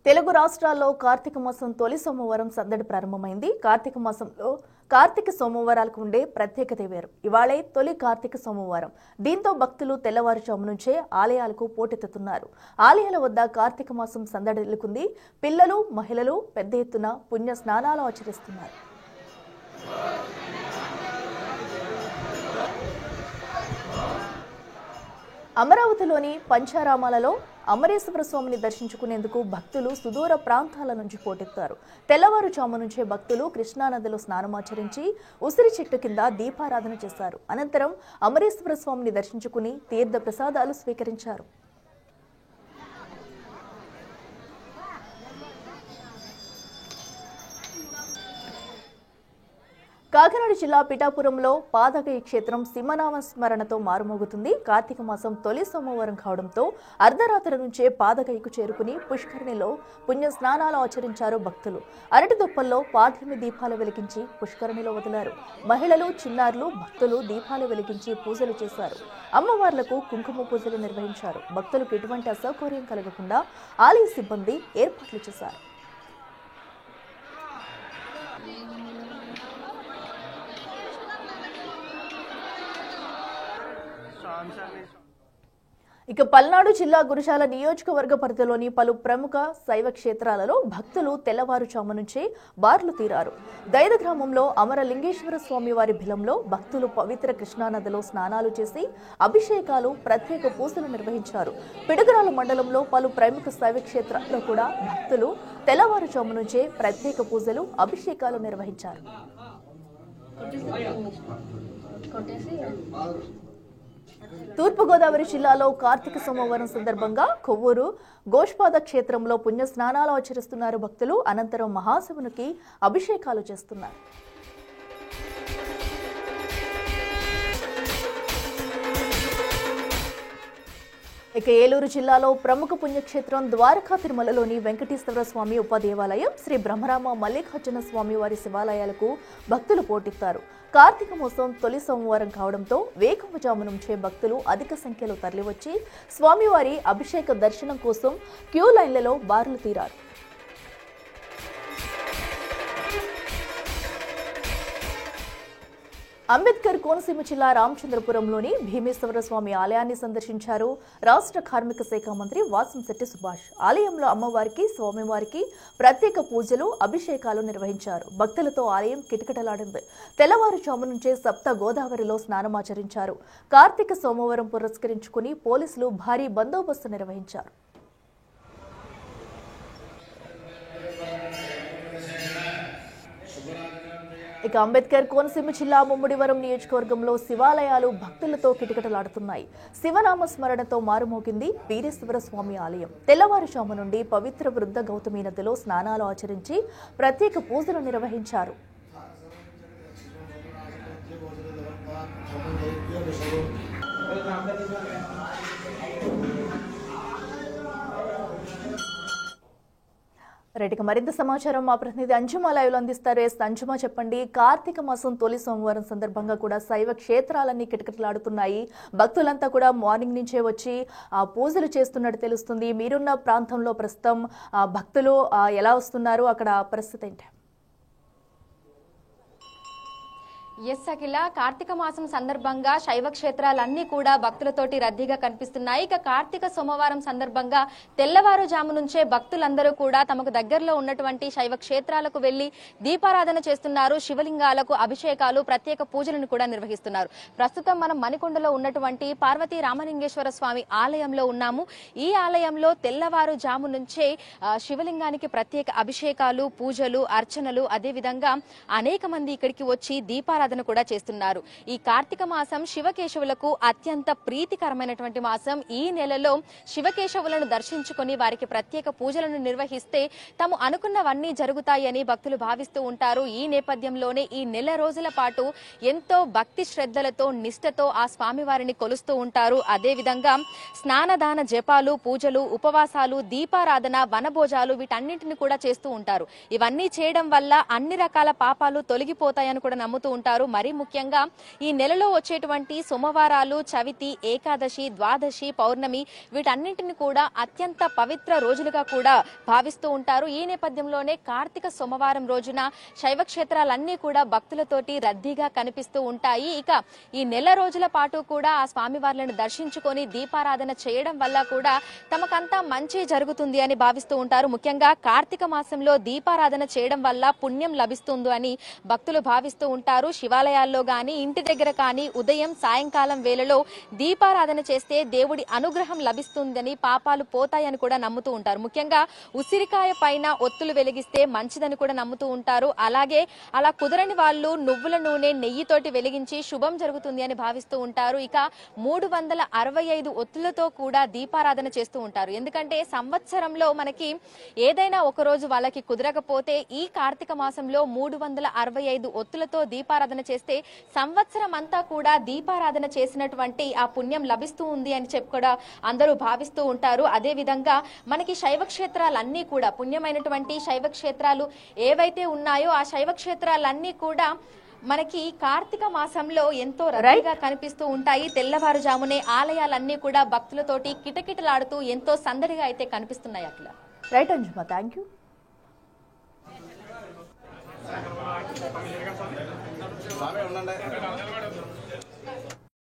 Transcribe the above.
తెలుగు రాష్ట్రాల్లో కార్తీక మాసం తొలి సోమవారం సందడి ప్రారంభమైంది. కార్తీక మాసంలో కార్తీక సోమవారాలకు ఉండే ప్రత్యేకత వేరు. ఇవాళే తొలి కార్తీక సోమవారం. దీంతో భక్తులు తెల్లవారుజాము నుంచే ఆలయాలకు పోటెత్తుతున్నారు. ఆలయాల వద్ద కార్తీక మాసం సందడి నెలకొంది. పిల్లలు, మహిళలు పెద్ద ఎత్తున పుణ్య స్నానాలు ఆచరిస్తున్నారు. అమరావతిలోని పంచారామాలలో అమరేశ్వర స్వామిని దర్శించుకునేందుకు భక్తులు సుదూర ప్రాంతాల నుంచి పోటెత్తారు. తెల్లవారుజాము నుంచే భక్తులు కృష్ణానదిలో స్నానమాచరించి ఉసిరి చెట్టు కింద దీపారాధన చేశారు. అనంతరం అమరేశ్వర స్వామిని దర్శించుకుని తీర్థ ప్రసాదాలు స్వీకరించారు. కాకినాడ జిల్లా పిఠాపురంలో పాదగయ క్షేత్రం సింహనామ స్మరణతో మారుమోగుతుంది. కార్తీక మాసం తొలి సోమవారం కావడంతో అర్ధరాత్రి నుంచే పాదగయకు చేరుకుని పుష్కరిణిలో పుణ్య స్నానాలు ఆచరించారు భక్తులు. అరటి దుప్పల్లో పార్థిమి దీపాలు వెలిగించి పుష్కరిణిలో వదిలారు. మహిళలు, చిన్నారులు, భక్తులు దీపాలు వెలిగించి పూజలు చేశారు. అమ్మవార్లకు కుంకుమ పూజలు నిర్వహించారు. భక్తులకు ఎటువంటి అసౌకర్యం కలగకుండా ఆలయ సిబ్బంది ఏర్పాట్లు చేశారు. ఇక పల్నాడు జిల్లా గురజాల నియోజకవర్గ పరిధిలోని పలు ప్రముఖ శైవ క్షేత్రాలలో భక్తులు తెల్లవారుజాము నుంచే బార్లు తీరారు. దైద గ్రామంలో అమరలింగేశ్వర స్వామి వారి బిలంలో భక్తులు పవిత్ర కృష్ణానదిలో స్నానాలు చేసి అభిషేకాలు, ప్రత్యేక పూజలు నిర్వహించారు. పిడుగురాల మండలంలో పలు ప్రముఖ శైవ క్షేత్రాల్లో కూడా భక్తులు తెల్లవారుజాము నుంచే ప్రత్యేక పూజలు, అభిషేకాలు నిర్వహించారు. తూర్పుగోదావరి జిల్లాలో కార్తీక సోమవారం సందర్భంగా కొవ్వూరు గోష్పాద క్షేత్రంలో పుణ్య స్నానాలు ఆచరిస్తున్నారు భక్తులు. అనంతరం మహాశివునికి అభిషేకాలు చేస్తున్నారు. ఇక ఏలూరు జిల్లాలో ప్రముఖ పుణ్యక్షేత్రం ద్వారకా తిరుమలలోని వెంకటేశ్వర స్వామి ఉపదేవాలయం, శ్రీ బ్రహ్మరామ మల్లికార్జున స్వామి వారి శివాలయాలకు భక్తులు పోటెత్తారు. కార్తీక మాసం తొలి సోమవారం కావడంతో వేకువజాము నుంచే భక్తులు అధిక సంఖ్యలో తరలివచ్చి స్వామివారి అభిషేక దర్శనం కోసం క్యూ లైన్లలో బార్లు తీరారు. అంబేద్కర్ కోనసీమ జిల్లా రామచంద్రపురంలోని భీమేశ్వర స్వామి ఆలయాన్ని సందర్శించారు రాష్ట్ర కార్మిక శాఖ మంత్రి వాసంశెట్టి సుభాష్. ఆలయంలో అమ్మవారికి, స్వామివారికి ప్రత్యేక పూజలు, అభిషేకాలు నిర్వహించారు. భక్తులతో ఆలయం కిటకిటలాడింది. తెల్లవారుజాము నుంచే సప్త గోదావరిలో స్నానమాచరించారు. కార్తీక సోమవారం పురస్కరించుకుని పోలీసులు భారీ బందోబస్తు నిర్వహించారు. ఇక అంబేద్కర్ కోనసీమ జిల్లా ముమ్మడివరం నియోజకవర్గంలో శివాలయాలు భక్తులతో కిటకిటలాడుతున్నాయి. శివనామ స్మరణతో మారుమోగింది వీరేశ్వర స్వామి ఆలయం. తెల్లవారుజాము నుండి పవిత్ర వృద్ధ గౌతమి నదిలో స్నానాలు ఆచరించి ప్రత్యేక పూజలు నిర్వహించారు. రైట్గా మరింత సమాచారం మా ప్రతినిధి అంజుమా లైవ్లో అందిస్తారు. అంజుమా, చెప్పండి, కార్తీక మాసం తొలి సోమవారం సందర్భంగా కూడా శైవ క్షేత్రాలన్నీ కిటకిటలాడుతున్నాయి. భక్తులంతా కూడా మార్నింగ్ నుంచే వచ్చి పూజలు చేస్తున్నట్టు తెలుస్తుంది. మీరున్న ప్రాంతంలో ప్రస్తుతం భక్తులు ఎలా వస్తున్నారు? అక్కడ పరిస్థితి ఏంటి? ఎస్ అఖిల, కార్తీక మాసం సందర్భంగా శైవ క్షేత్రాలన్నీ కూడా భక్తులతోటి రద్దీగా కనిపిస్తున్నాయి. ఇక కార్తీక సోమవారం సందర్భంగా తెల్లవారుజాము నుంచే భక్తులందరూ కూడా తమకు దగ్గరలో ఉన్నటువంటి శైవ క్షేత్రాలకు వెళ్లి దీపారాధన చేస్తున్నారు. శివలింగాలకు అభిషేకాలు, ప్రత్యేక పూజలను కూడా నిర్వహిస్తున్నారు. ప్రస్తుతం మనం మణికొండలో ఉన్నటువంటి పార్వతీ రామలింగేశ్వర స్వామి ఆలయంలో ఉన్నాము. ఈ ఆలయంలో తెల్లవారుజాము నుంచే శివలింగానికి ప్రత్యేక అభిషేకాలు, పూజలు, అర్చనలు, అదేవిధంగా అనేక మంది ఇక్కడికి వచ్చి దీపారాధన కూడా చేస్తున్నారు. ఈ కార్తీక మాసం శివకేశవులకు అత్యంత ప్రీతికరమైనటువంటి మాసం. ఈ నెలలో శివకేశవులను దర్శించుకొని వారికి ప్రత్యేక పూజలను నిర్వహిస్తే తాము అనుకున్నవన్నీ జరుగుతాయని భక్తులు భావిస్తూ ఉంటారు. ఈ నేపథ్యంలోనే ఈ నెల రోజుల పాటు ఎంతో భక్తి శ్రద్ధలతో, నిష్ఠతో ఆ స్వామివారిని కొలుస్తూ ఉంటారు. అదేవిధంగా స్నానదాన జపాలు, పూజలు, ఉపవాసాలు, దీపారాధన, వనభోజాలు వీటన్నింటిని కూడా చేస్తూ ఉంటారు. ఇవన్నీ చేయడం వల్ల అన్ని రకాల పాపాలు తొలగిపోతాయని కూడా నమ్ముతూ ఉంటారు. ఉంటారు. మరీ ముఖ్యంగా ఈ నెలలో వచ్చేటువంటి సోమవారాలు, చవితి, ఏకాదశి, ద్వాదశి, పౌర్ణమి వీటన్నింటిని కూడా అత్యంత పవిత్ర రోజులుగా కూడా భావిస్తూ ఉంటారు. ఈ నేపథ్యంలోనే కార్తీక సోమవారం రోజున శైవ క్షేత్రాలన్నీ కూడా భక్తులతోటి రద్దీగా కనిపిస్తూ ఉంటాయి. ఇక ఈ నెల రోజుల పాటు కూడా ఆ స్వామివార్లను దర్శించుకొని దీపారాధన చేయడం వల్ల కూడా తమకంతా మంచి జరుగుతుంది అని భావిస్తూ ఉంటారు. ముఖ్యంగా కార్తీక మాసంలో దీపారాధన చేయడం వల్ల పుణ్యం లభిస్తుంది అని భక్తులు భావిస్తూ ఉంటారు. శివాలయాల్లో గాని ఇంటి దగ్గర కానీ ఉదయం సాయంకాలం వేళలో దీపారాధన చేస్తే దేవుడి అనుగ్రహం లభిస్తుందని, పాపాలు పోతాయని కూడా నమ్ముతూ ఉంటారు. ముఖ్యంగా ఉసిరికాయ పైన ఒత్తులు వెలిగిస్తే మంచిదని కూడా నమ్ముతూ ఉంటారు. అలాగే అలా కుదరని వాళ్ళు నువ్వుల నూనె, నెయ్యితోటి వెలిగించి శుభం జరుగుతుంది అని భావిస్తూ ఉంటారు. ఇక 365 ఒత్తులతో కూడా దీపారాధన చేస్తూ ఉంటారు. ఎందుకంటే సంవత్సరంలో మనకి ఏదైనా ఒక రోజు వాళ్ళకి కుదరకపోతే ఈ కార్తీక మాసంలో 365 ఒత్తులతో దీపారాధన చేస్తే సంవత్సరం అంతా కూడా దీపారాధన చేసినటువంటి ఆ పుణ్యం లభిస్తూ ఉంది అని చెప్పి కూడా అందరూ భావిస్తూ ఉంటారు. అదే విధంగా మనకి శైవ క్షేత్రాలన్నీ కూడా పుణ్యమైనటువంటి శైవ క్షేత్రాలు ఏవైతే ఉన్నాయో ఆ శైవ క్షేత్రాలన్నీ కూడా మనకి కార్తీక మాసంలో ఎంతో రద్దీగా కనిపిస్తూ ఉంటాయి. తెల్లవారుజామునే ఆలయాలన్నీ కూడా భక్తులతోటి కిటకిటలాడుతూ ఎంతో సందడిగా అయితే కనిపిస్తున్నాయి. అట్లా రైట్ అంజుమా, థ్యాంక్ యూ. ఉండండి.